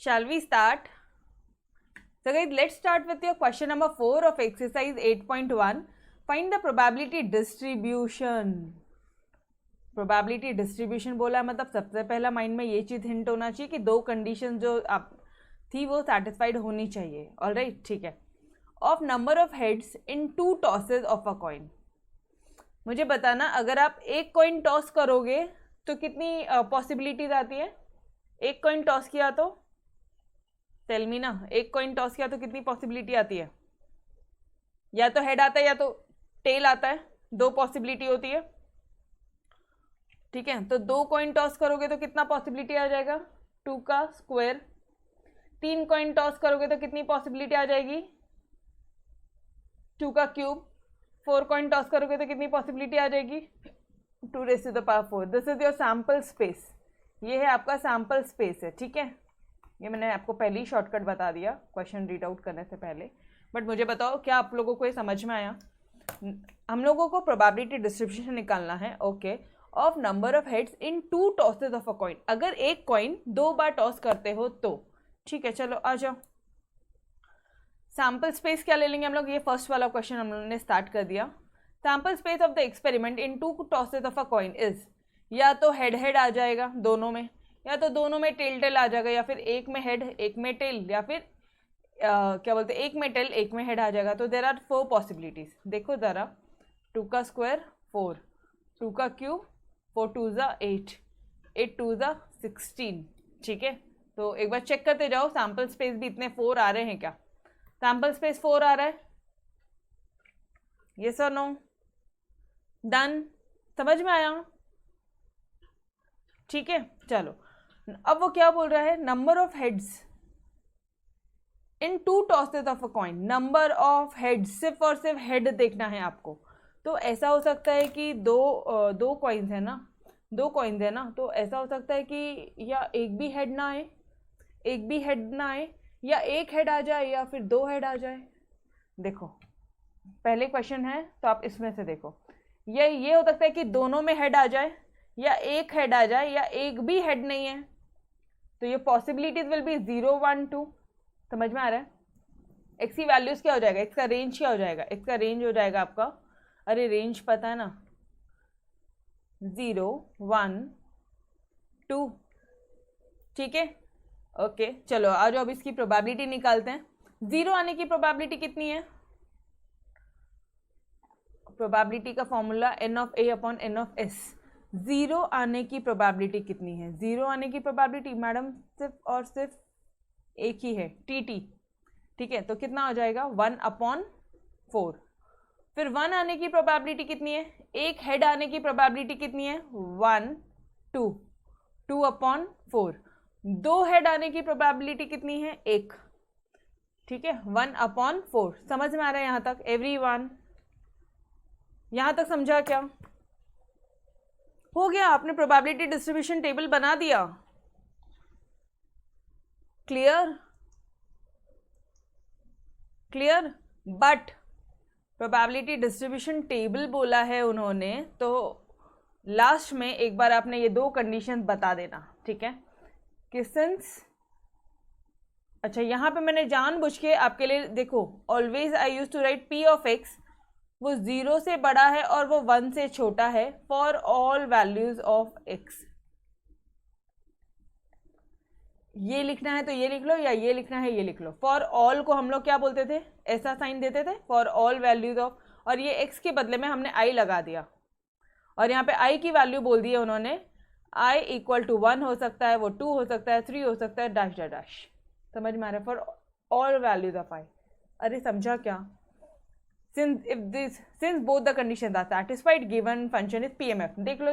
Shall we start? So guys, let's start with your question number 4 of exercise 8.1. Find the probability distribution. Probability distribution बोला मतलब सबसे पहला mind में ये चीज़ hint होना चाहिए कि दो कंडीशन जो आप थी वो सेटिस्फाइड होनी चाहिए. ऑलराइट, ठीक है. Of number of heads in 2 tosses of a coin. मुझे बताना, अगर आप एक कॉइन टॉस करोगे तो कितनी पॉसिबिलिटीज आती है? एक कॉइन टॉस किया तो टेल मी ना, एक कॉइन टॉस किया तो कितनी पॉसिबिलिटी आती है? या तो हेड आता है या तो टेल आता है, दो पॉसिबिलिटी होती है. ठीक है, तो 2 कॉइन टॉस करोगे तो कितना पॉसिबिलिटी आ जाएगा? 2 का स्क्वायर. 3 कॉइन टॉस करोगे तो कितनी पॉसिबिलिटी आ जाएगी? 2 का क्यूब. 4 कॉइन टॉस करोगे तो कितनी पॉसिबिलिटी आ जाएगी? 2 raise to the power 4. This is your sample space. ये है आपका सैम्पल स्पेस है. ठीक है, ये मैंने आपको पहले ही शॉर्टकट बता दिया क्वेश्चन रीड आउट करने से पहले. बट मुझे बताओ, क्या आप लोगों को ये समझ में आया? हम लोगों को प्रोबेबिलिटी डिस्ट्रीब्यूशन निकालना है. Okay, of number of heads in 2 tosses of a coin. अगर एक कॉइन 2 बार टॉस करते हो तो. ठीक है, चलो आ जाओ. सैम्पल स्पेस क्या ले लेंगे हम लोग? ये फर्स्ट वाला क्वेश्चन हम लोगों ने स्टार्ट कर दिया. Sample space of the experiment in 2 tosses of a coin is, या तो हेड हेड आ जाएगा दोनों में, या तो दोनों में टेल टेल आ जाएगा, या फिर एक में हेड एक में टेल, या फिर क्या बोलते हैं, एक में टेल एक में हेड आ जाएगा. तो देर आर 4 पॉसिबिलिटीज. देखो ज़रा, 2 का स्क्वायर 4, 2 का क्यूब 4 2 ज़ा 8, 8 2 ज़ा 16. ठीक है, तो एक बार चेक करते जाओ सैम्पल स्पेस भी इतने 4 आ रहे हैं क्या? सैम्पल स्पेस 4 आ रहा है? यस और नो? डन? समझ में आया? ठीक है, चलो. अब वो क्या बोल रहा है? Number of heads in 2 tosses of a coin. Number of heads, सिर्फ और सिर्फ हेड देखना है आपको. तो ऐसा हो सकता है कि दो कॉइन्स है ना, 2 कॉइन्स है ना, तो ऐसा हो सकता है कि या एक भी हेड ना आए, एक भी हेड ना आए, या एक हेड आ जाए, या फिर 2 हेड आ जाए. देखो, पहले क्वेश्चन है तो आप इसमें से देखो, ये हो सकता है कि दोनों में हेड आ जाए, या एक हेड आ जाए, या एक भी हेड नहीं है. तो ये पॉसिबिलिटीज विल बी 0 1 2. समझ में आ रहा है? एक्स की वैल्यूज क्या हो जाएगा? एक्स का रेंज क्या हो जाएगा? एक्स का रेंज हो जाएगा आपका, अरे रेंज पता है ना, 0 1 2. ठीक है, ओके, चलो आ जाओ अब इसकी प्रोबेबिलिटी निकालते हैं. 0 आने की प्रोबेबिलिटी कितनी है? प्रोबेबिलिटी का formula n of a upon n of s. 0 आने की प्रोबेबिलिटी कितनी है? 0 आने की प्रोबेबिलिटी मैडम सिर्फ और सिर्फ एक ही है, tt. ठीक है, तो कितना हो जाएगा? 1 अपॉन 4. फिर 1 आने की प्रोबेबिलिटी कितनी है? एक हेड आने की प्रोबेबिलिटी कितनी है? 1 2, 2 अपॉन 4. 2 हेड आने की प्रोबेबिलिटी कितनी है? 1. ठीक है, 1 अपॉन 4. समझ में आ रहा है यहाँ तक? एवरीवन यहाँ तक समझा क्या? हो गया, आपने प्रोबेबिलिटी डिस्ट्रीब्यूशन टेबल बना दिया. Clear? Clear? But probability distribution table बोला है उन्होंने, तो लास्ट में एक बार आपने ये 2 कंडीशन बता देना. ठीक है, कि सिंस, अच्छा यहाँ पे मैंने जानबूझ के आपके लिए, देखो, always I use to write p of x, वो 0 से बड़ा है और वो 1 से छोटा है for all values of x. ये लिखना है तो ये लिख लो, या ये लिखना है ये लिख लो. फॉर ऑल को हम लोग क्या बोलते थे? ऐसा साइन देते थे, फॉर ऑल वैल्यूज ऑफ, और ये x के बदले में हमने i लगा दिया, और यहाँ पे i की वैल्यू बोल दी है उन्होंने. i इक्वल टू 1 हो सकता है, वो 2 हो सकता है, 3 हो सकता है, डैश डैश डैश. समझ में आ रहा है? For all values of i. अरे समझा क्या? since both the conditions are satisfied, given function is PMF. देख लो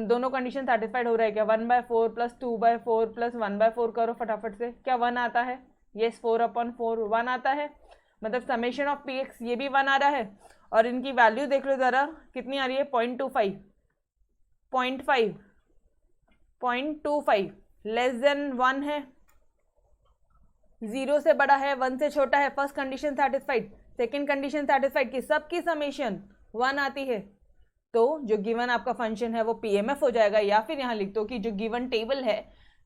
दोनों कंडीशन सेटिस्फाइड हो रहा है क्या? 1/4 प्लस 2/4 प्लस 1/4 करो फटाफट से. क्या 1 आता है? यस, 4 अपॉन 4 1 आता है. मतलब समेशन ऑफ px ये भी 1 आ रहा है. और इनकी वैल्यू देख लो ज़रा, कितनी आ रही है? 0.25, 0.5, 0.25, लेस देन 1 है, 0 से बड़ा है, 1 से छोटा है. First condition satisfied. Second condition satisfied कि सबकी समेशन 1 आती है, तो जो गिवन आपका फंक्शन है वो पीएमएफ हो जाएगा. या फिर यहाँ लिख दो कि जो गिवन टेबल है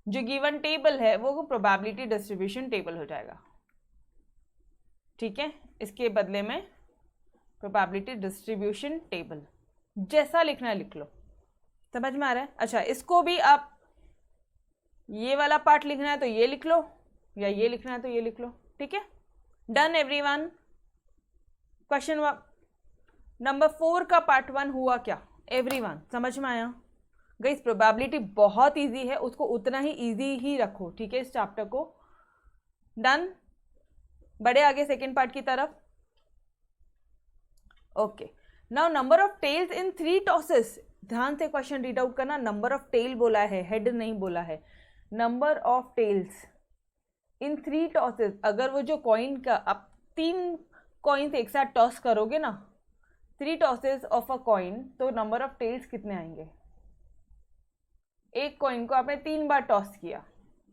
जो गिवन टेबल है वो प्रोबेबिलिटी डिस्ट्रीब्यूशन टेबल हो जाएगा, ठीक है। इसके बदले में प्रोबेबिलिटी डिस्ट्रीब्यूशन टेबल, जैसा लिखना है लिख लो, समझ में आ रहा है। अच्छा, इसको भी आप ये वाला पार्ट लिखना है तो ये लिख लो, या ये लिखना है तो ये लिख लो, ठीक है। Done everyone. क्वेश्चन नंबर 4 का पार्ट 1 हुआ क्या एवरीवन, समझ में आया। गाइस प्रोबेबिलिटी बहुत इजी है, उसको उतना ही इजी ही रखो, ठीक है, इस चैप्टर को। डन, बढ़े आगे सेकेंड पार्ट की तरफ। Okay, now number of tails in 3 tosses. ध्यान से क्वेश्चन रीड आउट करना, नंबर ऑफ टेल बोला है, हेड नहीं बोला है। Number of tails in 3 tosses, अगर वो जो कॉइन का आप 3 कॉइन्स एक साथ टॉस करोगे ना, 3 टॉसेस ऑफ अ कॉइन, तो नंबर ऑफ टेल्स कितने आएंगे। एक कॉइन को आपने 3 बार टॉस किया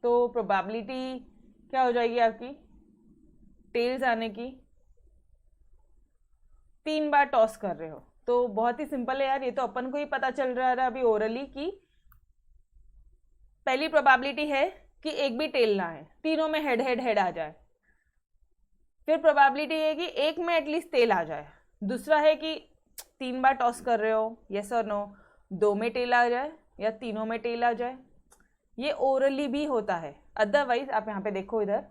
तो प्रोबेबिलिटी क्या हो जाएगी आपकी टेल्स आने की। 3 बार टॉस कर रहे हो तो बहुत ही सिंपल है यार, ये तो अपन को ही पता चल रहा है अभी ओरली की। पहली प्रोबेबिलिटी है कि एक भी टेल ना है, तीनों में हेड हेड हेड आ जाए। फिर प्रोबेबिलिटी है कि एक में एटलीस्ट टेल आ जाए। दूसरा है कि 3 बार टॉस कर रहे हो, यस और नो, 2 में टेल आ जाए या तीनों में टेल आ जाए। ये ओरली भी होता है। अदरवाइज आप यहाँ पे देखो, इधर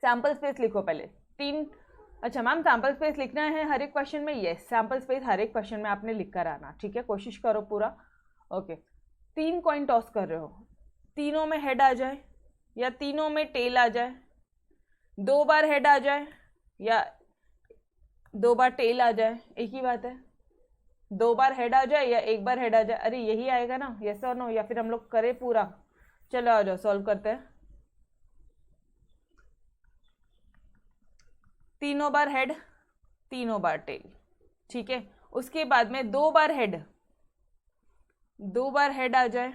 सैम्पल स्पेस लिखो पहले 3। अच्छा मैम सैम्पल स्पेस लिखना है हर एक क्वेश्चन में, यस सैम्पल स्पेस हर एक क्वेश्चन में आपने लिख कर आना, ठीक है, कोशिश करो पूरा। ओके, 3 कॉइन टॉस कर रहे हो, तीनों में हेड आ जाए या तीनों में टेल आ जाए, 2 बार हेड आ जाए या 2 बार टेल आ जाए, एक ही बात है। 2 बार हेड आ जाए या 1 बार हेड आ जाए, अरे यही आएगा ना, यस और नो, या फिर हम लोग करें पूरा। चलो आ जाओ सॉल्व करते हैं। तीनों बार हेड, तीनों बार टेल, ठीक है। उसके बाद में 2 बार हेड, 2 बार हेड आ जाए,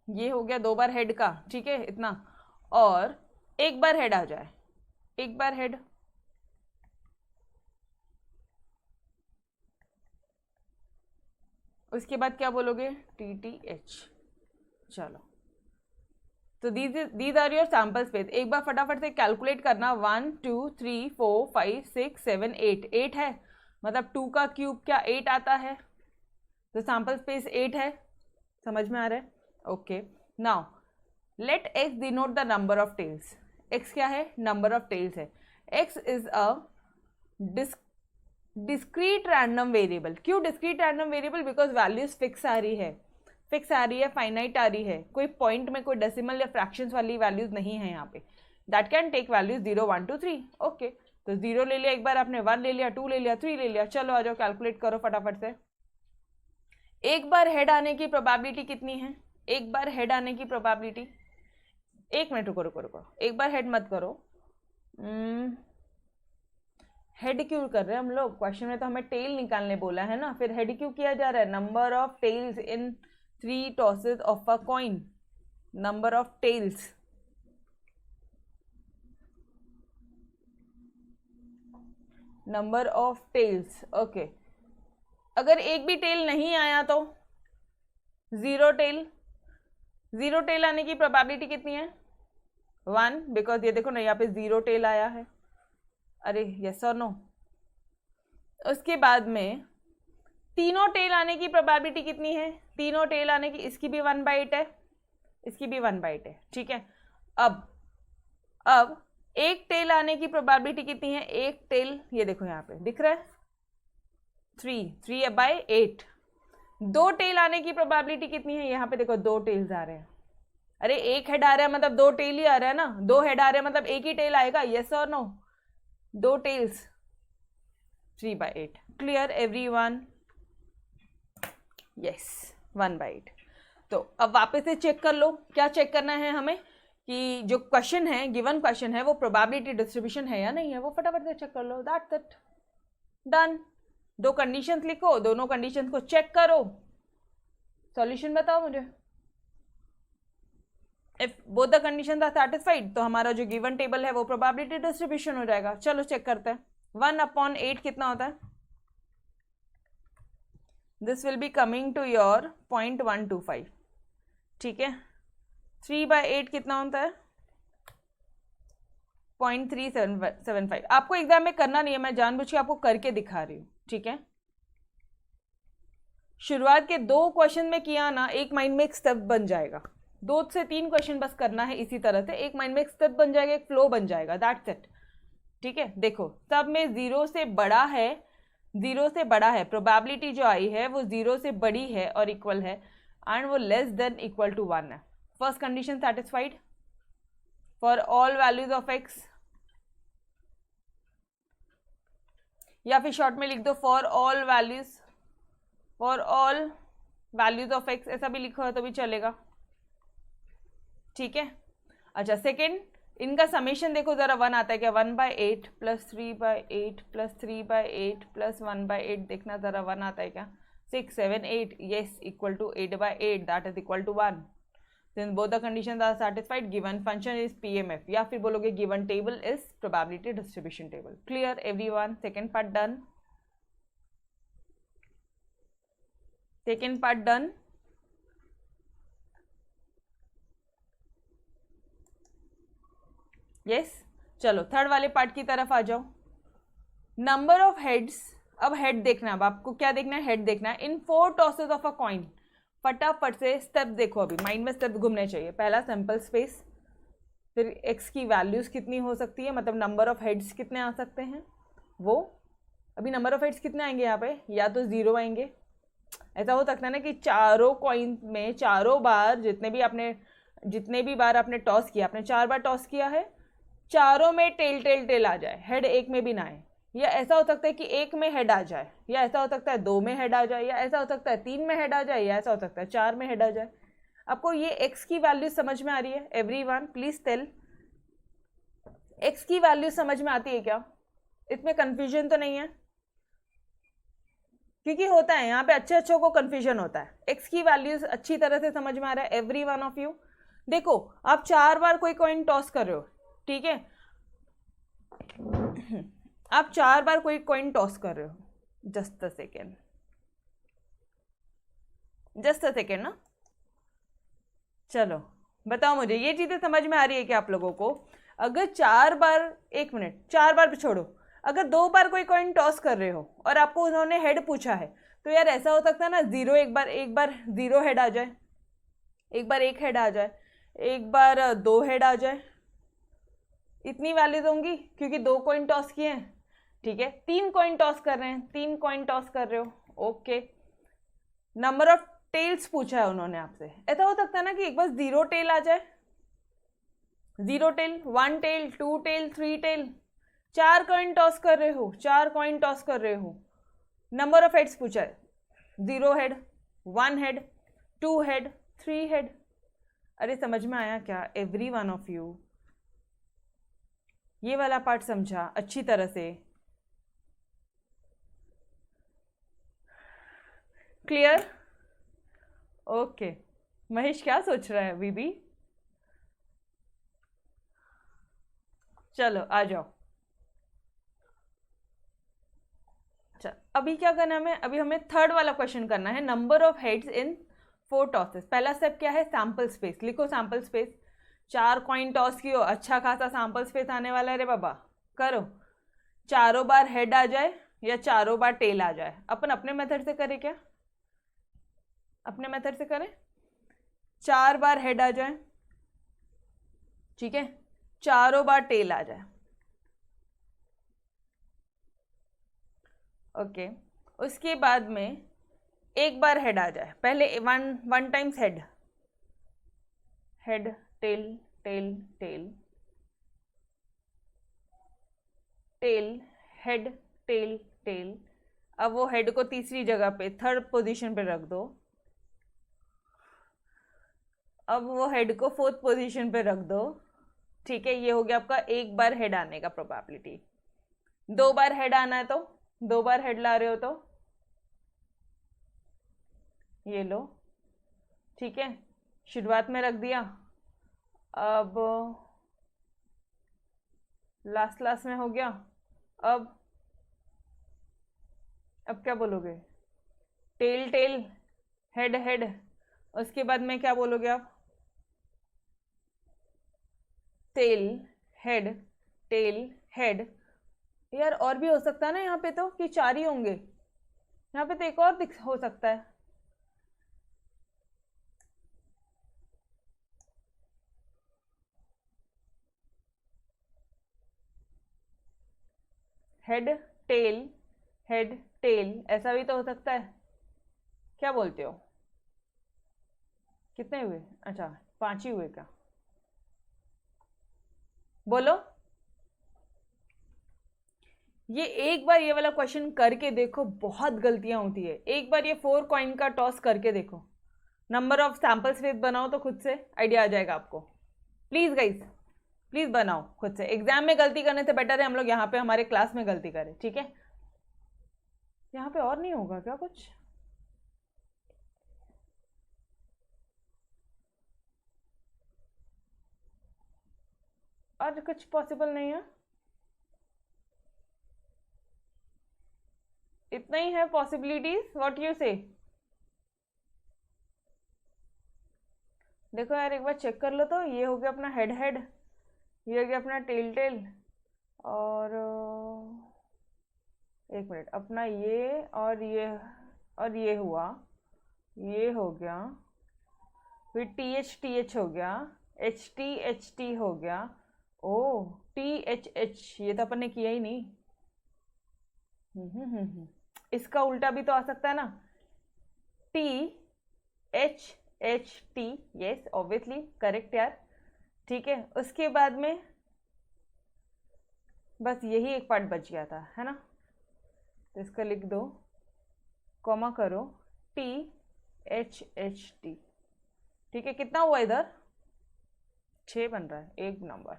ये हो गया 2 बार हेड का, ठीक है इतना। और 1 बार हेड आ जाए, 1 बार हेड, उसके बाद क्या बोलोगे TTH। चलो तो these are your sample space. एक बार फटाफट से कैलकुलेट करना, 1 2 3 4 5 6 7 8, 8 है, मतलब 2 का क्यूब क्या 8 आता है, तो सैम्पल स्पेस 8 है, समझ में आ रहा है। Okay, now let x denote the number of tails. x क्या है, नंबर ऑफ टेल्स है। x is a discrete random variable. क्यों discrete random variable, because values fix आ रही है, फिक्स आ रही है, फाइनाइट आ रही है, कोई पॉइंट में कोई डेसिमल या फ्रैक्शंस वाली वैल्यूज नहीं है यहाँ पे। That can take values 0 1 2 3। Okay, तो 0 ले लिया एक बार आपने, 1 ले लिया, 2 ले लिया, 3 ले लिया। चलो आ जाओ कैलकुलेट करो फटाफट से। एक बार हेड आने की प्रोबेबिलिटी कितनी है, एक बार हेड आने की प्रोबेबिलिटी, 1 मिनट रुको रुको रुको, एक बार हेड मत करो। हेड क्यों कर रहे हैं हम लोग, क्वेश्चन में तो हमें टेल निकालने बोला है ना, फिर हेड क्यों किया जा रहा है। Number of tails in 3 tosses of a coin, number of tails, number of tails. Okay, अगर एक भी टेल नहीं आया तो 0 टेल, 0 टेल आने की प्रोबेबिलिटी कितनी है 1, बिकॉज ये देखो ना यहाँ पे 0 टेल आया है। अरे यस और नो। उसके बाद में तीनों टेल आने की प्रोबेबिलिटी कितनी है, तीनों टेल आने की, इसकी भी 1/8 है, इसकी भी 1/8 है, ठीक है। अब एक टेल आने की प्रोबेबिलिटी कितनी है, एक टेल, ये देखो यहाँ पे दिख रहा है 3/8। 2 टेल आने की प्रोबेबिलिटी कितनी है, यहाँ पे देखो 2 टेल्स आ रहे हैं। अरे एक हेड आ रहा है मतलब 2 टेल ही आ रहा है ना, 2 हेड आ रहे हैं मतलब एक ही टेल आएगा, यस और no. 2 tails, 3/8। Clear everyone, yes 1/8। तो अब वापस से चेक कर लो, क्या चेक करना है हमें कि जो क्वेश्चन है, गिवन क्वेश्चन है, वो प्रोबेबिलिटी डिस्ट्रीब्यूशन है या नहीं है, वो फटाफट से चेक कर लो, दैट्स इट, डन। 2 कंडीशंस लिखो, दोनों कंडीशंस को चेक करो, सॉल्यूशन बताओ मुझे। If both the conditions are satisfied तो हमारा जो गिवन टेबल है वो प्रोबेबिलिटी डिस्ट्रीब्यूशन हो जाएगा। चलो चेक करते हैं, 1/8 कितना होता है? This will be coming to your 0.125, ठीक है। 3/8 कितना होता है? 0.375। आपको एग्जाम में करना नहीं है, मैं जानबूझ के आपको करके दिखा रही हूँ, ठीक है। शुरुआत के 2 क्वेश्चन में किया ना, एक माइंड में एक स्टेप बन जाएगा। 2 से 3 क्वेश्चन बस करना है इसी तरह से, एक माइंड में एक स्टेप बन जाएगा, एक फ्लो बन जाएगा, दैट्स इट, ठीक है। देखो सब में 0 से बड़ा है, 0 से बड़ा है, प्रोबेबिलिटी जो आई है वो 0 से बड़ी है और इक्वल है, एंड वो लेस देन इक्वल टू 1 है। First condition satisfied for all values of x, या फिर शॉर्ट में लिख दो for all values of x, ऐसा भी लिखो है तो भी चलेगा, ठीक है। अच्छा सेकेंड, इनका समेशन देखो जरा, 1 आता है क्या? 1/8 प्लस 3/8 प्लस 3/8 प्लस 1/8, देखना जरा 1 आता है क्या? 6 7 8, yes, equal to 8/8, that is equal to 1. Then both the conditions are satisfied, given function is PMF, या फिर बोलोगे given table is probability distribution table. Clear everyone? Second part done. Second part done. Yes. चलो third वाले part की तरफ आ जाओ। Number of heads, अब head देखना है, अब आपको क्या देखना है? हेड देखना है इन 4 टॉसेस ऑफ अ कॉइन। फटाफट से स्टेप देखो, अभी माइंड में स्टेप घूमने चाहिए। पहला सैंपल स्पेस, फिर एक्स की वैल्यूज कितनी हो सकती है, मतलब नंबर ऑफ हेड्स कितने आ सकते हैं वो। अभी नंबर ऑफ हेड्स कितने आएंगे यहाँ पे? या तो 0 आएंगे, ऐसा हो सकता है ना कि चारों कॉइन में चारों बार जितने भी बार आपने टॉस किया, आपने 4 बार टॉस किया है, चारों में टेल आ जाए, हेड एक में भी ना आए। या ऐसा हो सकता है कि एक में हेड आ जाए, या ऐसा हो सकता है 2 में हेड आ जाए, या ऐसा हो सकता है 3 में हेड आ जाए, या ऐसा हो सकता है 4 में हेड आ जाए। आपको ये एक्स की वैल्यू समझ में आ रही है? एवरीवन प्लीज टेल, एक्स की वैल्यू समझ में आती है क्या? इसमें कंफ्यूजन तो नहीं है? क्योंकि होता है यहाँ पे अच्छे को कंफ्यूजन होता है। एक्स की वैल्यूज अच्छी तरह से समझ में आ रहा है एवरी वन ऑफ यू? देखो आप 4 बार कोई कॉइन टॉस कर रहे हो, ठीक है, आप 4 बार कोई कॉइन टॉस कर रहे हो, जस्ट अ सेकेंड ना। चलो बताओ मुझे, ये चीजें समझ में आ रही है क्या आप लोगों को? अगर 4 बार, 1 मिनट, 4 बार पे छोड़ो, अगर 2 बार कोई कॉइन टॉस कर रहे हो और आपको उन्होंने हेड पूछा है, तो यार ऐसा हो सकता है ना, 0 एक बार 0 हेड आ जाए, एक बार 1 हेड आ जाए, एक बार 2 हेड आ जाए, इतनी वैल्यूज होंगी क्योंकि 2 कॉइन टॉस किए हैं, ठीक है। 3 कॉइन टॉस कर रहे हैं, 3 कॉइन टॉस कर रहे हो, ओके। नंबर ऑफ टेल्स पूछा है उन्होंने आपसे, ऐसा हो सकता है ना कि एक बार 0 टेल आ जाए, 0 tail, 1 tail, 2 tail, 3 tail, 4 coin toss कर रहे हो, 4 कॉइन टॉस कर रहे हो, नंबर ऑफ हेड्स पूछा है, 0 हेड, 1 हेड, 2 हेड, 3 हेड। अरे समझ में आया क्या एवरी वन ऑफ यू? ये वाला पार्ट समझा अच्छी तरह से? क्लियर? ओके। महेश क्या सोच रहा है बीबी? चलो आ जाओ। चल अभी क्या करना है, अभी हमें थर्ड वाला क्वेश्चन करना है, number of heads in 4 tosses. पहला स्टेप क्या है? Sample space. लिखो सैंपल स्पेस। 4 कॉइन टॉस कियो, अच्छा खासा सैंपल स्पेस आने वाला है रे बाबा। करो, चारों बार हेड आ जाए या चारों बार टेल आ जाए। अपन अपने मेथड से करें क्या? अपने मेथड से करें। 4 बार हेड आ जाए, ठीक है, चारों बार टेल आ जाए, ओके। उसके बाद में एक बार हेड आ जाए, पहले one times head, head tail tail tail tail, head tail tail. अब वो हेड को तीसरी जगह पे, थर्ड पोजीशन पे रख दो। अब वो हेड को 4th पोजीशन पे रख दो, ठीक है। ये हो गया आपका एक बार हेड आने का प्रोबेबिलिटी। 2 बार हेड आना है तो 2 बार हेड ला रहे हो तो ये लो, ठीक है, शुरुआत में रख दिया। अब लास्ट में हो गया। अब अब क्या बोलोगे? टेल टेल, हेड हेड, उसके बाद में क्या बोलोगे आप? Tell head, tail head. यार और भी हो सकता है ना यहाँ पे, तो कि चार ही होंगे? यहाँ पे तो एक और हो सकता है। हेड टेल, हेड टेल, ऐसा भी तो हो सकता है। क्या बोलते हो? कितने हुए? अच्छा 5 ही हुए क्या? बोलो। ये एक बार ये वाला क्वेश्चन करके देखो, बहुत गलतियां होती है। एक बार ये 4 कॉइन का टॉस करके देखो, नंबर ऑफ सैंपल्स विद बनाओ तो खुद से आइडिया आ जाएगा आपको। प्लीज गाइस, प्लीज बनाओ खुद से। एग्जाम में गलती करने से बेटर है हम लोग यहाँ पे हमारे क्लास में गलती करें, ठीक है? यहाँ पे और नहीं होगा क्या कुछ? और कुछ पॉसिबल नहीं है? इतना ही है पॉसिबिलिटीज? व्हाट यू से? देखो यार एक बार चेक कर लो तो। ये हो गया अपना हेड हेड, ये हो गया अपना टेल टेल, और एक मिनट, अपना ये और ये हुआ, ये हो गया, फिर टी एच हो गया, एच टी हो गया। ओ, टी एच, ये तो अपन ने किया ही नहीं। इसका उल्टा भी तो आ सकता है ना, T H T. Yes obviously correct यार। ठीक है, उसके बाद में बस यही एक पार्ट बच गया था, है ना? तो इसका लिख दो, कॉमा करो, टी एच टी। ठीक है, कितना हुआ इधर? 6 बन रहा है, एक नंबर।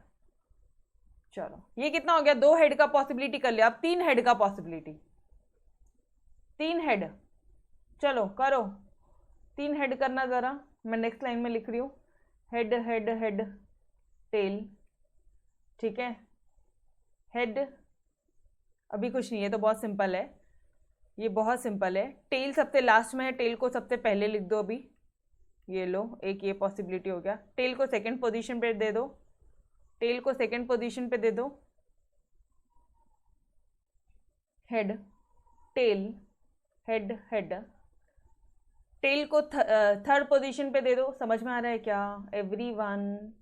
चलो ये कितना हो गया? 2 हेड का पॉसिबिलिटी कर लिया, अब 3 हेड का पॉसिबिलिटी। 3 हेड, चलो करो। 3 हेड करना जरा, मैं नेक्स्ट लाइन में लिख रही हूँ। हेड हेड हेड टेल, ठीक है? हेड, अभी कुछ नहीं है तो बहुत सिंपल है, ये बहुत सिंपल है। टेल सबसे लास्ट में है, टेल को सबसे पहले लिख दो अभी। ये लो, एक ये पॉसिबिलिटी हो गया। टेल को सेकंड पोजीशन पे दे दो, टेल को सेकंड पोजीशन पे दे दो। Head tail, head head, tail को थर्ड पोजीशन पे दे दो। समझ में आ रहा है क्या एवरीवन?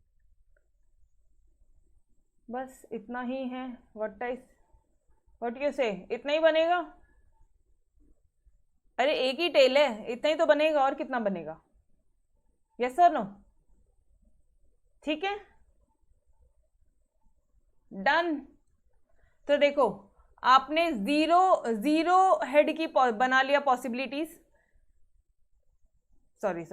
बस इतना ही है। व्हाट यू से? इतना ही बनेगा? अरे एक ही टेल है, इतना ही तो बनेगा, और कितना बनेगा? यस और नो? ठीक है, डन। तो देखो, आपने जीरो जीरो हेड की बना लिया पॉसिबिलिटीज। सॉरी,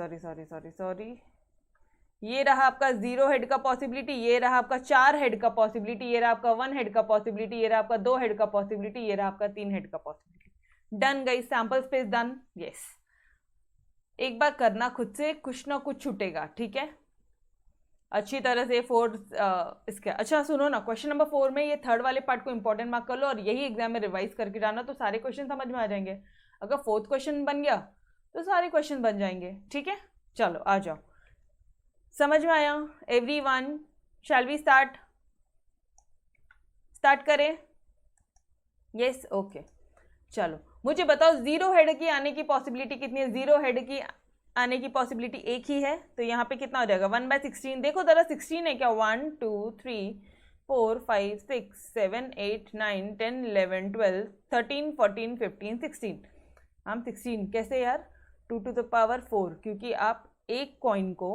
ये रहा आपका 0 हेड का पॉसिबिलिटी, ये रहा आपका 4 हेड का पॉसिबिलिटी, ये रहा आपका 1 हेड का पॉसिबिलिटी, ये रहा आपका 2 हेड का पॉसिबिलिटी, ये रहा आपका 3 हेड का possibility. Done guys, sample space done. Yes, एक बार करना खुद से, कुछ ना कुछ छूटेगा, ठीक है? अच्छी तरह से 4 इसका। अच्छा सुनो ना, क्वेश्चन नंबर 4 में ये थर्ड वाले पार्ट को इंपॉर्टेंट मार्क कर लो, और यही एग्जाम में रिवाइज करके जाना, तो सारे क्वेश्चन समझ में आ जाएंगे। अगर 4th क्वेश्चन बन गया तो सारे क्वेश्चन बन जाएंगे, ठीक है? चलो आ जाओ, समझ में आया एवरीवन? शैल वी स्टार्ट करें? Yes okay. चलो मुझे बताओ, 0 हेड की आने की पॉसिबिलिटी कितनी है? 0 हेड की आने की पॉसिबिलिटी एक ही है, तो यहाँ पे कितना हो जाएगा? 1/16। देखो जरा 16 है क्या? 1 2 3 4 5 6 7 8 9 10 11 12 13 14 15 16। हम 16 कैसे यार? 2 to the power 4, क्योंकि आप एक कॉइन को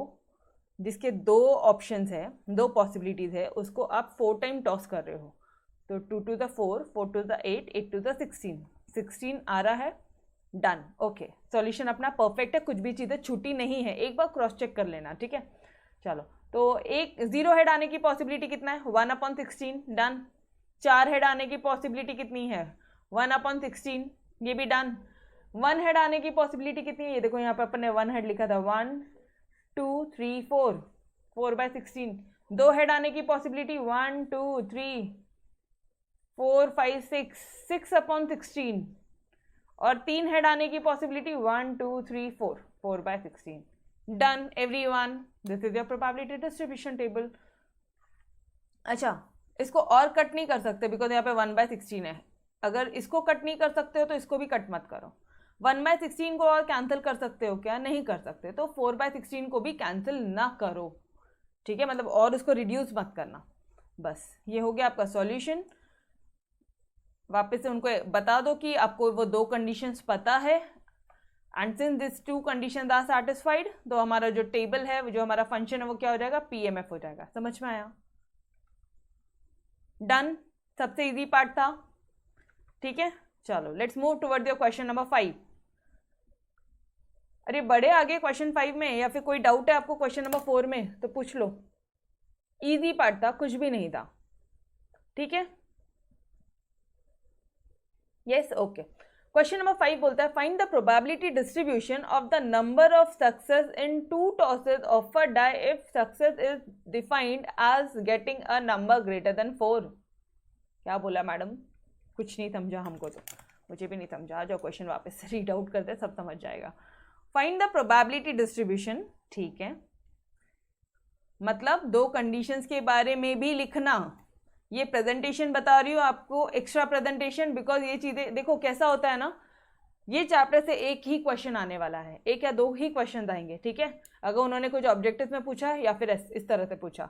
जिसके 2 ऑप्शंस है, 2 पॉसिबिलिटीज है, उसको आप 4 टाइम टॉस कर रहे हो। तो 2 to the 4, 4 to the 8, 8 to the 16, 16 आ रहा है। Done, okay. सॉल्यूशन अपना परफेक्ट है, कुछ भी चीज़ें छूटी नहीं है, एक बार क्रॉस चेक कर लेना, ठीक है? चलो, तो एक 0 हेड आने की पॉसिबिलिटी कितना है? 1/16। डन। 4 हेड आने की पॉसिबिलिटी कितनी है? 1/16, ये भी डन। 1 हेड आने की पॉसिबिलिटी कितनी है? ये देखो यहाँ पर अपन ने 1 हेड लिखा था, 1 2 3 4, 4/16। 2 हेड आने की पॉसिबिलिटी 1 2 3 4 5 6, 6/16। और 3 हेड आने की possibility 1 2 3 4, 4/16। Done everyone, this is your probability distribution table. अच्छा, इसको और कट नहीं कर सकते बिकॉज यहाँ पे 1/16 है। अगर इसको कट नहीं कर सकते हो तो इसको भी कट मत करो। 1/16 को और कैंसिल कर सकते हो क्या? नहीं कर सकते, तो 4/16 को भी कैंसिल ना करो, ठीक है, मतलब और उसको रिड्यूस मत करना। बस ये हो गया आपका सॉल्यूशन। वापस से उनको बता दो कि आपको वो 2 कंडीशंस पता है, and since this 2 conditions are satisfied, तो हमारा जो टेबल है, जो हमारा फंक्शन है, वो क्या हो जाएगा? पीएमएफ हो जाएगा। समझ में आया? डन, सबसे इजी पार्ट था, ठीक है। चलो let's move toward your question number 5। अरे बड़े आगे क्वेश्चन 5 में, या फिर कोई डाउट है आपको क्वेश्चन नंबर 4 में तो पूछ लो। इजी पार्ट था, कुछ भी नहीं था, ठीक है। Yes, okay. क्वेश्चन नंबर 5 बोलता है find the probability distribution of the number of success in 2 tosses of a die if success is defined as getting a number greater than 4। क्या बोला मैडम? कुछ नहीं समझा हमको, तो मुझे भी नहीं समझा। आ जाओ क्वेश्चन वापस से रीड आउट करते, सब समझ जाएगा। फाइंड द प्रोबेबिलिटी डिस्ट्रीब्यूशन, ठीक है, मतलब 2 कंडीशंस के बारे में भी लिखना। ये प्रेजेंटेशन बता रही हूँ आपको, एक्स्ट्रा प्रेजेंटेशन, बिकॉज ये चीज़ें देखो कैसा होता है ना, ये चैप्टर से एक ही क्वेश्चन आने वाला है, 1 या 2 ही क्वेश्चन आएंगे, ठीक है। अगर उन्होंने कुछ ऑब्जेक्टिव में पूछा या फिर इस तरह से पूछा,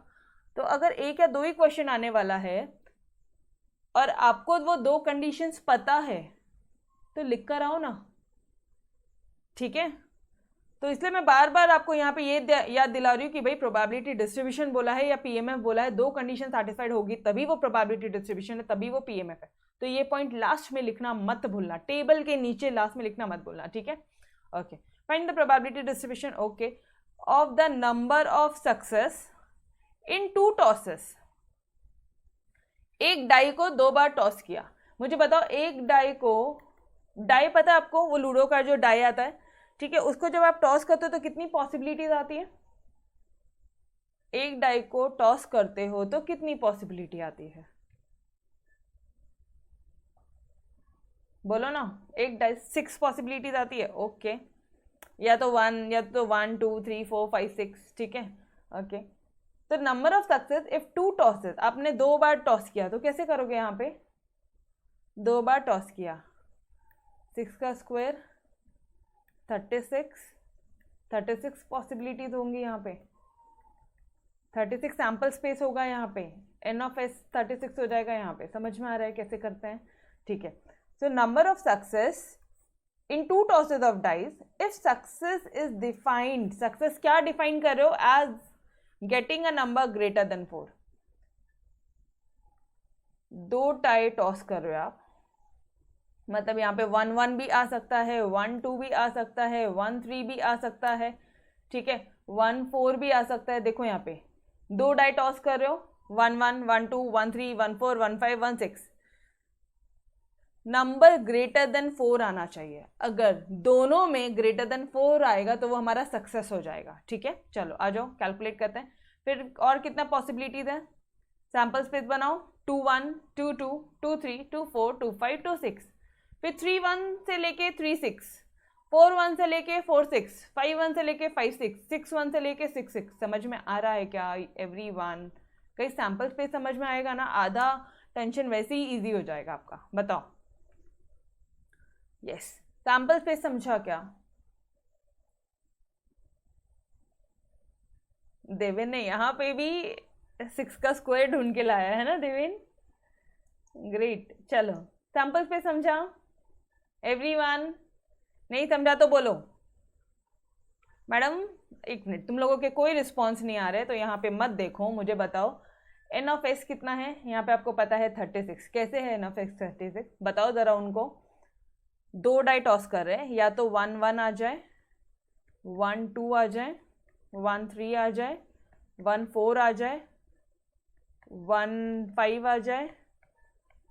तो अगर 1 या 2 ही क्वेश्चन आने वाला है और आपको वो 2 कंडीशंस पता है तो लिख कर आओ ना, ठीक है। तो इसलिए मैं बार बार आपको यहाँ पे ये याद दिला रही हूँ कि भाई प्रोबेबिलिटी डिस्ट्रीब्यूशन बोला है या पीएमएफ बोला है, 2 कंडीशन सैटिस्फाइड होगी तभी वो प्रोबेबिलिटी डिस्ट्रीब्यूशन है, तभी वो पीएमएफ है। तो ये पॉइंट लास्ट में लिखना मत भूलना, टेबल के नीचे लास्ट में लिखना मत भूलना, ठीक है। Okay, find the probability distribution, okay, of the number of success in 2 tosses. एक डाई को 2 बार टॉस किया। मुझे बताओ, एक डाई को, डाई पता है आपको, वो लूडो का जो डाई आता है, ठीक है, उसको जब आप टॉस करते हो तो कितनी पॉसिबिलिटीज आती है? एक डाई को टॉस करते हो तो कितनी पॉसिबिलिटी आती है? बोलो ना। एक डाई 6 पॉसिबिलिटीज आती है, ओके, या तो 1 2 3 4 5 6, ठीक है, ओके। तो number of success if 2 tosses, आपने 2 बार टॉस किया तो कैसे करोगे? यहाँ पे 2 बार टॉस किया, 6 का स्क्वायर 36 पॉसिबिलिटीज होंगी यहाँ पे, 36 सैम्पल स्पेस होगा यहाँ पे, एन ऑफ एस 36 हो जाएगा यहाँ पे। समझ में आ रहा है कैसे करते हैं? ठीक है। So number of success in 2 tosses of dice if success is defined, success क्या डिफाइन कर रहे हो? As getting a number greater than 4। 2 die toss कर रहे हो आप, मतलब यहाँ पे 1 1 भी आ सकता है, 1 2 भी आ सकता है, 1 3 भी आ सकता है, ठीक है, 1 4 भी आ सकता है। देखो यहाँ पे 2 डाई टॉस कर रहे हो, 1 1 1 2 1 3 1 4 1 5 1 6, नंबर ग्रेटर देन 4 आना चाहिए। अगर दोनों में ग्रेटर देन 4 आएगा तो वो हमारा सक्सेस हो जाएगा, ठीक है। चलो आ जाओ कैलकुलेट करते हैं। फिर और कितना पॉसिबिलिटीज है? सैम्पल स्पेस बनाओ, 2 1 2 2 2 3 2 4 2 5 2 6, फिर 3 1 से लेके 3 6, 4 1 से लेके 4 6, 5 1 से लेके 5 6, 6 1 से लेके 6 6। समझ में आ रहा है क्या एवरीवन? कहीं सैम्पल स्पेस समझ में आएगा ना, आधा टेंशन वैसे ही इजी हो जाएगा आपका। बताओ, यस, सैम्पल स्पेस समझा क्या? देवेन ने यहाँ पे भी 6 का स्क्वायर ढूंढ के लाया है ना देवेन, ग्रेट। चलो सैम्पल स्पेस समझा एवरीवन? नहीं समझा तो बोलो। मैडम 1 मिनट, तुम लोगों के कोई रिस्पॉन्स नहीं आ रहे तो यहाँ पे मत देखो, मुझे बताओ एन ऑफ एक्स कितना है? यहाँ पे आपको पता है 36। कैसे है एन ऑफ एक्स 36? बताओ ज़रा उनको। 2 डाई टॉस कर रहे हैं, या तो 1 1 आ जाए, 1 2 आ जाए, 1 3 आ जाए, 1 4 आ जाए, 1 5 आ जाए,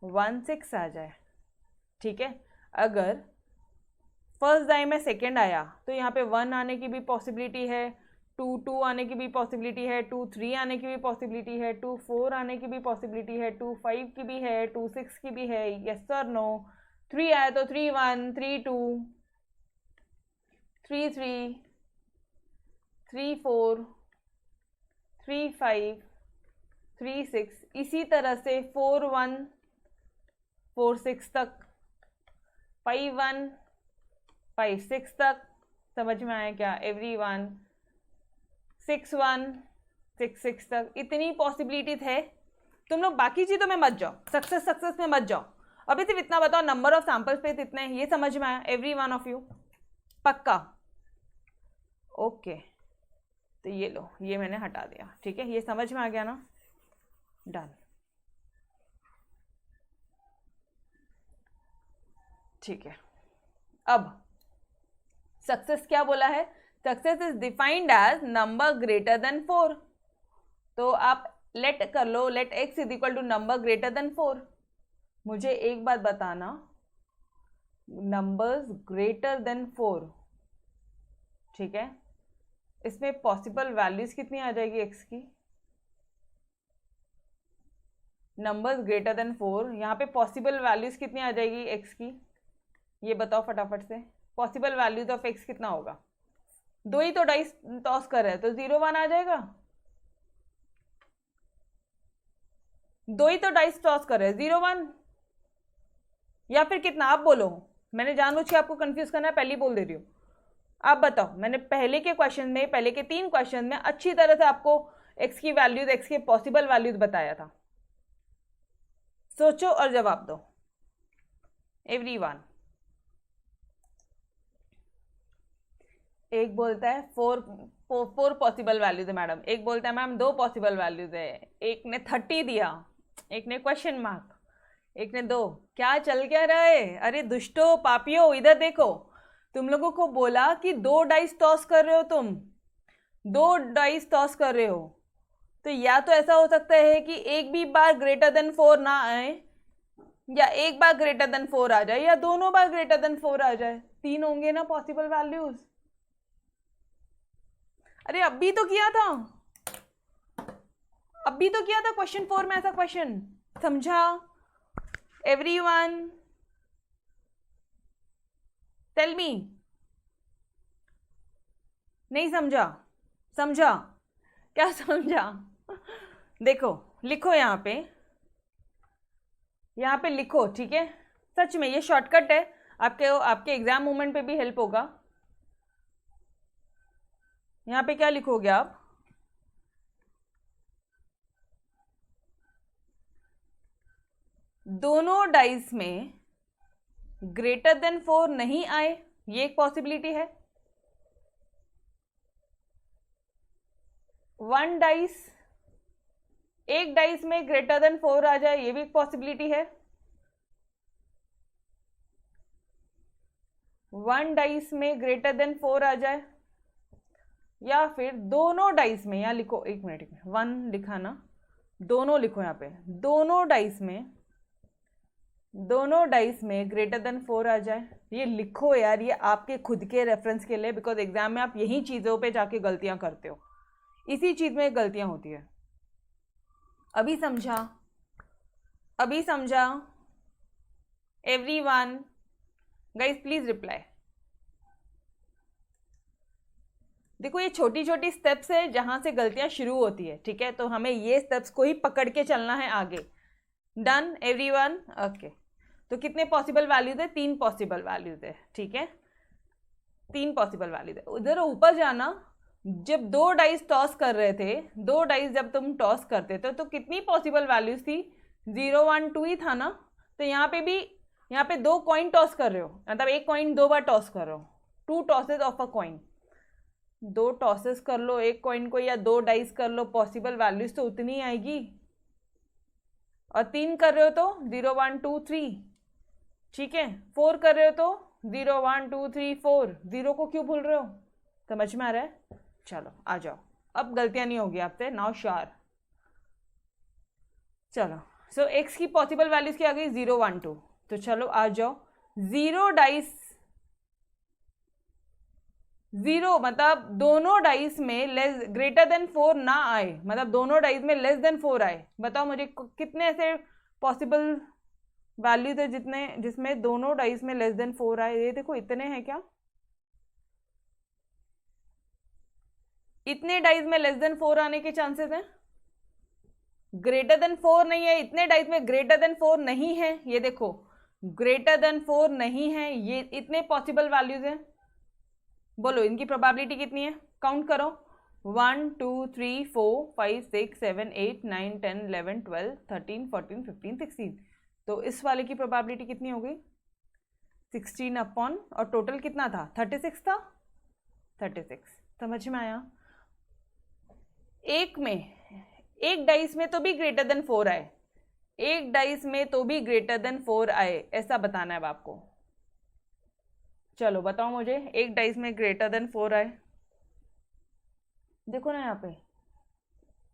1 6 आ जाए, ठीक है। अगर फर्स्ट डाई में सेकेंड आया तो यहाँ पे 1 आने की भी पॉसिबिलिटी है, 2 2 आने की भी पॉसिबिलिटी है, 2 3 आने की भी पॉसिबिलिटी है, 2 4 आने की भी पॉसिबिलिटी है, 2 5 की भी है, 2 6 की भी है, यस और नो? 3 आया तो 3 1, 3 2, 3 3, 3 4, 3 5, 3 6, इसी तरह से 4 1, 4 6 तक, 5 1, 5 6 तक। समझ में आया क्या एवरीवन? 6 1, 6 6 तक। इतनी पॉसिबिलिटीज है। तुम लोग बाकी चीज़ों में मत जाओ, सक्सेस में मत जाओ। अभी सिर्फ इतना बताओ, नंबर ऑफ सैंपल स्पेस इतने हैं, ये समझ में आया एवरी वन ऑफ यू? पक्का? ओके, तो ये लो, ये मैंने हटा दिया, ठीक है, ये समझ में आ गया ना? डन। ठीक है, अब सक्सेस क्या बोला है? Success is defined as number greater than 4। तो आप लेट कर लो, let x is equal to number greater than 4। मुझे एक बात बताना, नंबर्स ग्रेटर देन 4, ठीक है, इसमें पॉसिबल वैल्यूज कितनी आ जाएगी x की? नंबर्स ग्रेटर देन 4, यहाँ पे पॉसिबल वैल्यूज कितनी आ जाएगी x की? ये बताओ फटाफट से। पॉसिबल वैल्यूज ऑफ x कितना होगा? दो ही तो डाइस टॉस कर रहे हैं, तो 0 1 आ जाएगा। दो ही तो डाइस टॉस कर रहे हैं, 0 1, या फिर कितना? आप बोलो, मैंने जानबूझ के आपको कंफ्यूज करना है, पहले ही बोल दे रही हूँ। आप बताओ, मैंने पहले के क्वेश्चन में, पहले के 3 क्वेश्चन में अच्छी तरह से आपको x की वैल्यूज, x के पॉसिबल वैल्यूज बताया था। सोचो और जवाब दो एवरीवन। एक बोलता है 4 पॉसिबल वैल्यूज है मैडम, एक बोलता है मैम 2 पॉसिबल वैल्यूज है, एक ने 30 दिया, एक ने क्वेश्चन मार्क, एक ने 2। क्या चल क्या रहा है? अरे दुष्टो पापियो, इधर देखो, तुम लोगों को बोला कि 2 डाइस टॉस कर रहे हो, तुम 2 डाइस टॉस कर रहे हो, तो या तो ऐसा हो सकता है कि एक भी बार ग्रेटर देन 4 ना आए, या एक बार ग्रेटर देन 4 आ जाए, या दोनों बार ग्रेटर देन 4 आ जाए। 3 होंगे ना पॉसिबल वैल्यूज। अरे अभी तो किया था, अभी तो किया था क्वेश्चन 4 में ऐसा क्वेश्चन, समझा एवरीवन? Tell me. नहीं समझा? समझा? क्या समझा? देखो, लिखो यहाँ पे लिखो, ठीक है? सच में ये शॉर्टकट है, आपके एग्जाम मोमेंट पे भी हेल्प होगा। यहाँ पे क्या लिखोगे आप? दोनों डाइस में ग्रेटर देन 4 नहीं आए, ये एक पॉसिबिलिटी है। 1 डाइस, एक डाइस में ग्रेटर देन 4 आ जाए, ये भी एक पॉसिबिलिटी है। 1 डाइस में ग्रेटर देन 4 आ जाए, या फिर दोनों डाइस में, यहाँ लिखो, एक मिनट में 1 लिखा ना, दोनों लिखो यहाँ पे, दोनों डाइस में ग्रेटर देन 4 आ जाए। ये लिखो यार, ये आपके खुद के रेफरेंस के लिए, बिकॉज एग्जाम में आप यही चीज़ों पे जाके गलतियां करते हो, इसी चीज़ में गलतियां होती है। अभी समझा एवरीवन? Guys please reply. देखो, ये छोटी छोटी स्टेप्स है जहां से गलतियां शुरू होती है, ठीक है? तो हमें ये स्टेप्स को ही पकड़ के चलना है आगे। Done everyone? ओके, तो कितने पॉसिबल वैल्यूज है? 3 पॉसिबल वैल्यूज है, ठीक है? 3 पॉसिबल वैल्यूज है। उधर ऊपर जाना, जब 2 डाइस टॉस कर रहे थे, 2 डाइस जब तुम टॉस करते थे तो कितनी पॉसिबल वैल्यूज थी? 0 1 2 ही था ना? तो यहाँ पे 2 कॉइन टॉस कर रहे हो, मतलब एक कॉइन 2 बार टॉस कर रहे हो, 2 tosses of a coin. 2 tosses कर लो एक कॉइन को, या 2 डाइस कर लो, पॉसिबल वैल्यूज तो उतनी आएगी। और 3 कर रहे हो तो 0 1 2 3, ठीक है? 4 कर रहे हो तो 0 1 2 3 4। 0 को क्यों भूल रहे हो? समझ में आ रहा है? चलो आ जाओ, अब गलतियां नहीं होगी आपसे, नाउ श्योर। चलो, सो x की पॉसिबल वैल्यूज क्या आ गई? 0 1 2। तो चलो आ जाओ, 0 डाइस, 0 मतलब दोनों डाइस में ग्रेटर देन 4 ना आए, मतलब दोनों डाइस में लेस देन 4 आए। बताओ मुझे कितने ऐसे पॉसिबल वैल्यू थे जितने जिसमें दोनों डाइस में लेस देन 4 आए, ये देखो इतने हैं क्या, इतने डाइस में लेस देन 4 आने के चांसेस हैं। ग्रेटर देन 4 नहीं है, इतने डाइस में ग्रेटर देन 4 नहीं है, ये देखो ग्रेटर देन 4 नहीं है, ये इतने पॉसिबल वैल्यूज हैं। बोलो इनकी प्रोबेबिलिटी कितनी है, काउंट करो, 1 2 3 4 5 6 7 8 9 10 11 12 13 14 15 16। तो इस वाले की प्रोबेबिलिटी कितनी हो गई, 16 अपॉन, और टोटल कितना था, 36 था, 36। समझ में आया। एक में, एक डाइस में तो भी ग्रेटर देन 4 आए, एक डाइस में तो भी ग्रेटर देन 4 आए, ऐसा बताना है अब आपको। चलो बताओ मुझे, एक डाइस में ग्रेटर देन 4 आए, देखो ना यहाँ पे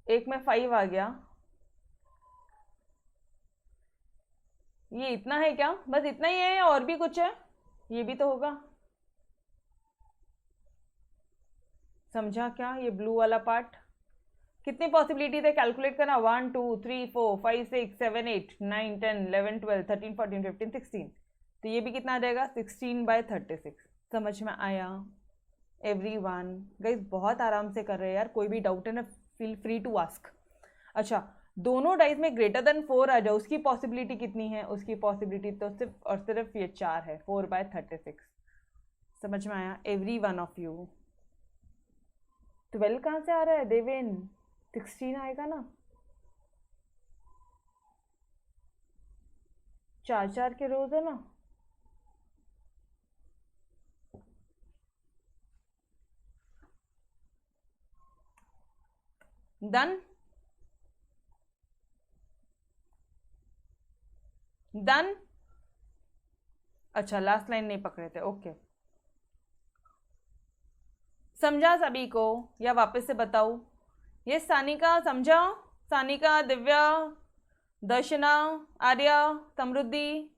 एक में 5 आ गया, ये इतना है क्या, बस इतना ही है या और भी कुछ है, ये भी तो होगा। समझा क्या, ये ब्लू वाला पार्ट, कितनी पॉसिबिलिटीज है कैलकुलेट करना, 1 2 3 4 5 6 7 8 9 10 11 12 13 14 15 16। तो ये भी कितना आ जाएगा, 16/36। समझ में आया एवरीवन? गाइस बहुत आराम से कर रहे हैं यार, कोई भी डाउट है ना फील फ्री टू आस्क। अच्छा, दोनों डाइस में ग्रेटर देन 4 आ जाए, उसकी पॉसिबिलिटी कितनी है, उसकी पॉसिबिलिटी तो सिर्फ और सिर्फ ये 4 है, 4/36। समझ में आया एवरी वन ऑफ यू? 12 कहाँ से आ रहा है देवेन, 16 आएगा ना, 4 के रोज है ना। Done, done. अच्छा लास्ट लाइन नहीं पकड़े थे, ओके। समझा सभी को या वापस से बताऊं? ये सानिका समझा, सानिका, दिव्या, दर्शना, आर्या, समृद्धि,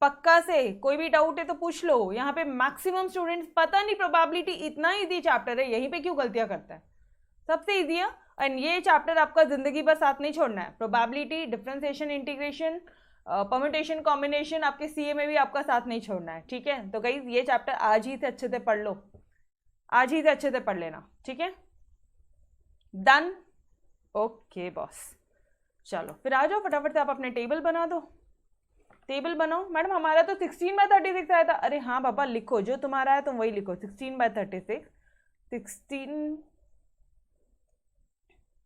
पक्का से? कोई भी डाउट है तो पूछ लो, यहाँ पे मैक्सिमम स्टूडेंट्स, पता नहीं प्रोबेबिलिटी इतना इजी चैप्टर है, यहीं पे क्यों गलतियां करता है, सबसे इजी है। एंड ये चैप्टर आपका जिंदगी भर साथ नहीं छोड़ना है, probability, differentiation, integration, permutation, combination आपके सीए में भी आपका साथ नहीं छोड़ना है, ठीक है। तो गाइस ये चैप्टर आज ही से अच्छे से पढ़ लो, आज ही से अच्छे से पढ़ लेना, ठीक है। Done, okay boss. चलो फिर आ जाओ फटाफट से, आप अपने टेबल बना दो, टेबल बनाओ। मैडम हमारा तो 16/36 आया था, अरे हाँ पापा लिखो, जो तुम्हारा है तुम वही लिखो, 16/36। 16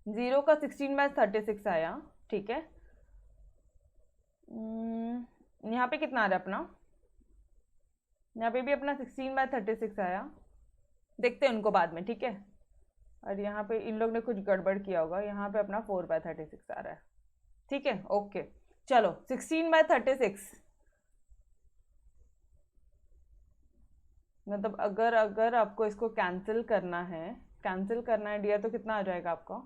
0 का 16/36 आया, ठीक है। यहाँ पे कितना आ रहा है अपना, यहाँ पे भी अपना 16/36 आया, देखते हैं उनको बाद में, ठीक है। और यहाँ पे इन लोग ने कुछ गड़बड़ किया होगा, यहाँ पे अपना 4/36 आ रहा है, ठीक है, ओके। चलो 16/36, मतलब अगर आपको इसको कैंसिल करना है, डियर, तो कितना आ जाएगा आपका,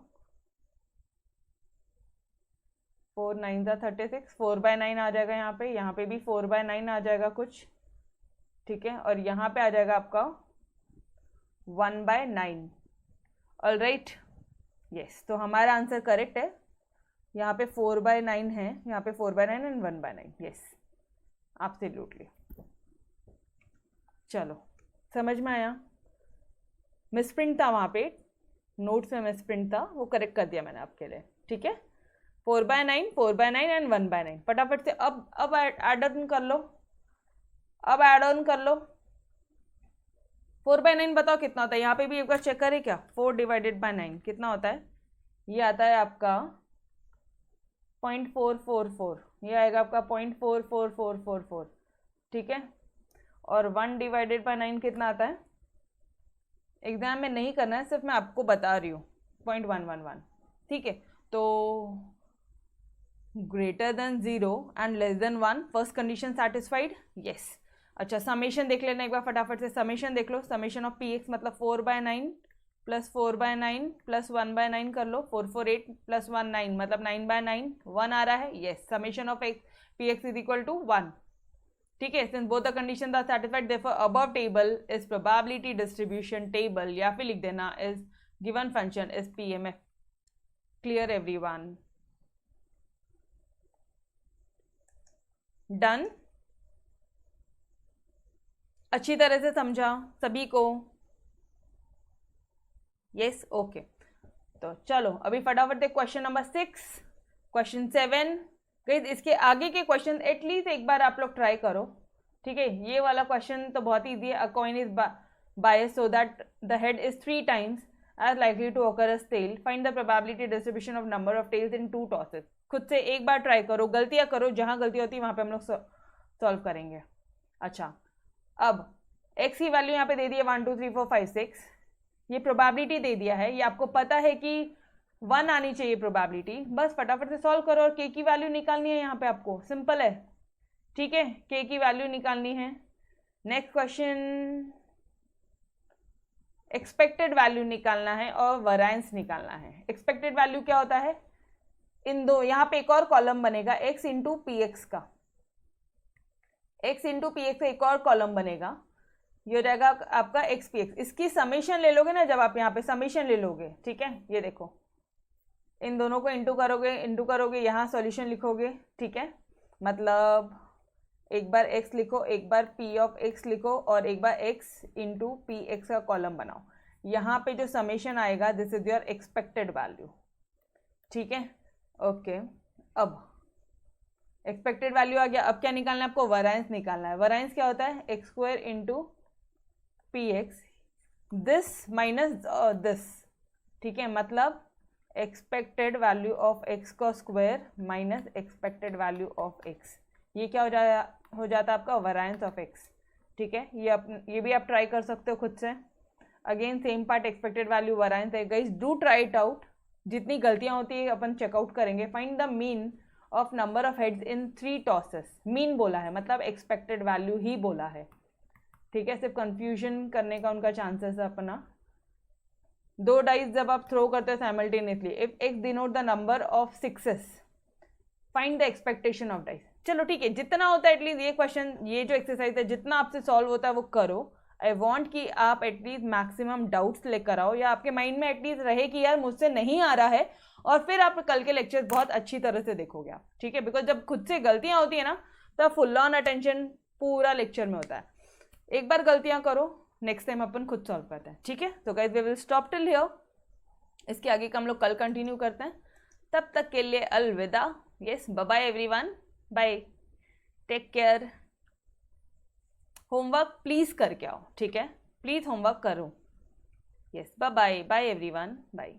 4 9 36, 4/9 आ जाएगा, यहाँ पे भी 4/9 आ जाएगा कुछ, ठीक है। और यहाँ पे आ जाएगा आपका 1/9। ऑल राइट, यस, तो हमारा आंसर करेक्ट है, यहाँ पे 4/9 है, यहाँ पे 4/9 एंड 1/9, यस एब्सोल्युटली। चलो समझ में आया, मिसप्रिंट था वहाँ पे, नोट्स में मिसप्रिंट था, वो करेक्ट कर दिया मैंने आपके लिए, ठीक है। 4/9, 4/9 एंड 1/9, फटाफट से अब एड ऑन कर लो, अब एड ऑन कर लो। 4/9 बताओ कितना होता है, यहाँ पे भी एक बार चेक करें क्या, 4/9 कितना होता है, ये आता है आपका 0.444, ये आएगा आपका 0.44444, ठीक है। और 1/9 कितना आता है, एग्जाम में नहीं करना है, सिर्फ मैं आपको बता रही हूँ, 0.111, ठीक है। तो greater than 0 and less than 1, first condition satisfied, yes. अच्छा समेशन देख लेना एक बार फटाफट से, समेशन देख लो, समेशन ऑफ पी एक्स मतलब 4/9 प्लस 4/9 प्लस 1/9 कर लो, 448 प्लस 1 9 मतलब 9/9, 1 आ रहा है, yes. Summation of x p x is equal to 1, ठीक है। Since both the condition are satisfied therefore above table is probability distribution table, या फिर लिख देना is given function is PMF. Clear everyone? Done? अच्छी तरह से समझा सभी को? Yes, okay. तो चलो अभी फटाफट देख क्वेश्चन नंबर 6, क्वेश्चन 7। गाइस इसके आगे के क्वेश्चन एटलीस्ट एक बार आप लोग ट्राई करो, ठीक है। ये वाला क्वेश्चन तो बहुत ईजी है। अ coin is biased so that the head is 3 times as likely to occur as tail. Find the probability distribution of number of tails in 2 tosses. खुद से एक बार ट्राई करो, गलतियां करो, जहां गलती होती है वहां पे हम लोग सॉल्व करेंगे। अच्छा, अब x की वैल्यू यहाँ पे दे दी है 1 2 3 4 5 6। ये प्रोबेबिलिटी दे दिया है, ये आपको पता है कि 1 आनी चाहिए प्रोबेबिलिटी। बस फटाफट से सॉल्व करो और k की वैल्यू निकालनी है। यहाँ पे आपको सिंपल है, ठीक है, k की वैल्यू निकालनी है। नेक्स्ट क्वेश्चन, एक्सपेक्टेड वैल्यू निकालना है और वैरिएंस निकालना है। एक्सपेक्टेड वैल्यू क्या होता है? इन दो, यहाँ पे एक और कॉलम बनेगा x इंटू पी एक्स का, x इंटू पी एक्स का एक और कॉलम बनेगा। ये हो जाएगा आपका एक्स पी एक्स। इसकी समेशन ले लोगे ना, जब आप यहाँ पे समेशन ले लोगे, ठीक है, ये देखो, इन दोनों को इंटू करोगे, यहाँ सॉल्यूशन लिखोगे, ठीक है। मतलब एक बार x लिखो, एक बार p ऑफ x लिखो और एक बार x इंटू पी एक्स का कॉलम बनाओ। यहाँ पे जो समेशन आएगा this is your expected value, ठीक है, ओके। अब एक्सपेक्टेड वैल्यू आ गया। अब क्या निकालना है आपको? वैरिएंस निकालना है। वैरिएंस क्या होता है? X square into P x, this minus this, ठीक है। मतलब एक्सपेक्टेड वैल्यू ऑफ एक्स का square minus expected value of x, ये क्या हो जाता है आपका? वैरिएंस ऑफ एक्स, ठीक है। ये भी आप ट्राई कर सकते हो खुद से। Again same part, expected value variance है। Guys do try it out, जितनी गलतियां होती है अपन चेकआउट करेंगे। Find the mean of number of heads in 3 tosses. Mean बोला है मतलब एक्सपेक्टेड वैल्यू ही बोला है, ठीक है। सिर्फ कंफ्यूजन करने का उनका चांसेस है अपना। 2 डाइस जब आप थ्रो करते हो simultaneously, if x denote the number of sixes, find the expectation of dice. चलो ठीक है, जितना होता है एटलीस्ट ये क्वेश्चन, ये जो एक्सरसाइज है, जितना आपसे सॉल्व होता है वो करो। आई वॉन्ट कि आप एटलीस्ट मैक्सिमम डाउट्स लेकर आओ, या आपके माइंड में एटलीस्ट रहे कि यार मुझसे नहीं आ रहा है, और फिर आप कल के लेक्चर बहुत अच्छी तरह से देखोगे आप, ठीक है। बिकॉज जब खुद से गलतियां होती है ना, तब फुल ऑन अटेंशन पूरा लेक्चर में होता है। एक बार गलतियां करो, नेक्स्ट टाइम अपन खुद सॉल्व करते हैं, ठीक है। तो guys we will stop till here, इसके आगे का हम लोग कल कंटिन्यू करते हैं। तब तक के लिए अलविदा। Yes, bye bye everyone, bye, take care. Homework please करके आओ, ठीक है, प्लीज होमवर्क करो। Yes, bye bye, bye everyone, bye.